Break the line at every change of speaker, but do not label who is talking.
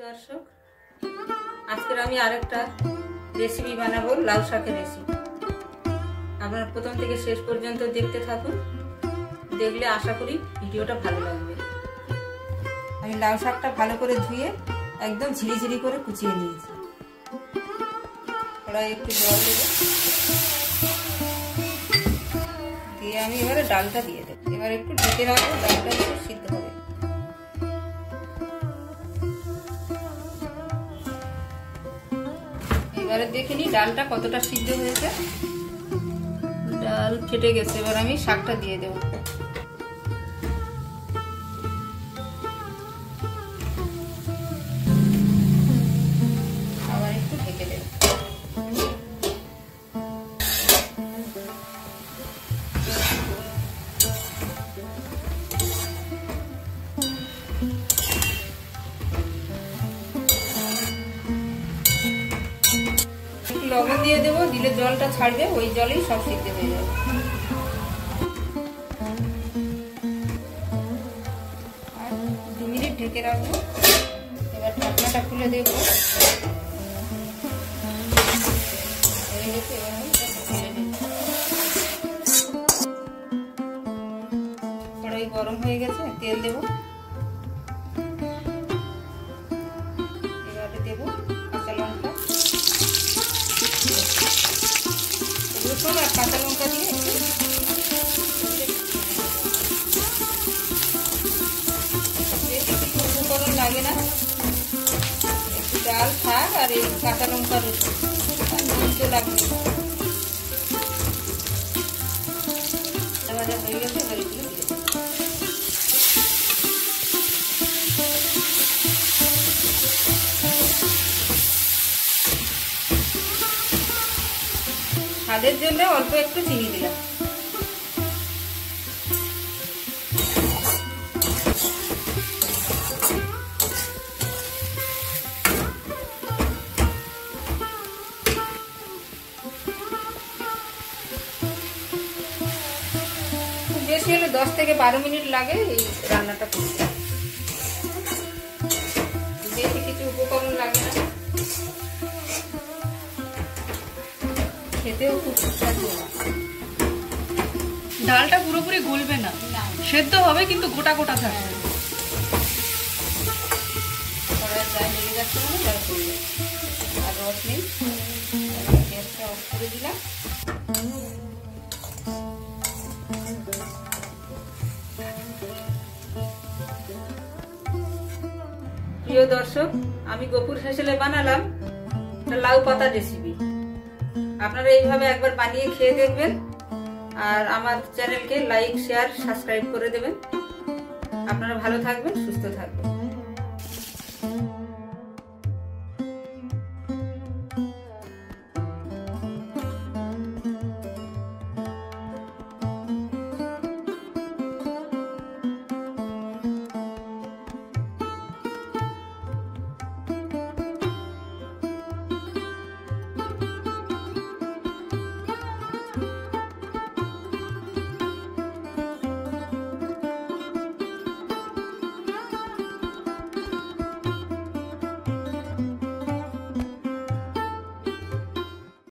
দর্শক, আজকের আমি আরেকটা রেসিপি বানাবো, লাউ শাকের রেসিপি। আপনারা প্রথম থেকে শেষ পর্যন্ত দেখতে থাকুন, দেখলে আশা করি ভিডিওটা ভালো লাগবে। আমি লাউ শাকটা ভালো করে ধুয়ে একদম ঝিরিঝিরি করে কুচিয়ে নিয়েছি। কড়াই একটু জল দেবো, দিয়ে আমি এবারে ডালটা দিয়ে দেবো। এবার একটু ঢেকে রাখবো, ডালটা একটু সিদ্ধ হবে। এবারে দেখে নি ডালটা কতটা সিদ্ধ হয়েছে। ডাল ফেটে গেছে, এবার আমি শাকটা দিয়ে দেব। আবার একটু ঢেকে দেব। লবণ দিয়ে দেবো, দিলে জলটা ছাড়বে, ওই জলেই সব সিদ্ধ হয়ে যাবে। আর 2 মিনিট ঢেকে রাখবো। এবার ঢাকনাটা খুলে দেবো। কড়াই গরম হয়ে গেছে, তেল দেবো। এবারে দেবো কাঁচা লঙ্কা, রসুন আর কাঁচা লঙ্কা দিয়ে উপকরণ লাগে না, একটু ডাল শাক আর এই কাঁচা লঙ্কা রসুন তো লাগবে। ভাজা হয়ে গেছে, এবার এগুলো দিয়ে স্বাদের জন্য অল্প একটু চিনি দিলাম। খুব বেশি হলে 10 থেকে 12 মিনিট লাগে এই রান্নাটা করতে। বেশি কিছু উপকরণ লাগে না, খেতেও খুব সুস্বাদু।
ডালটা পুরোপুরি গলবে না, সেদ্ধ হবে কিন্তু গোটা গোটা থাকবে।
কড়াইয়ের গায়ে লেগে যাচ্ছে মানে জল পড়ে যাচ্ছে, আর রস নেই। গ্যাসটা অফ করে দিলাম। প্রিয় দর্শক, আমি গোপুর হেসেলে বানালাম লাউ পাতা রেসিপি। আপনারা এইভাবে একবার বানিয়ে খেয়ে দেখবেন, আর আমার চ্যানেলকে লাইক, শেয়ার, সাবস্ক্রাইব করে দেবেন। আপনারা ভালো থাকবেন, সুস্থ থাকবেন।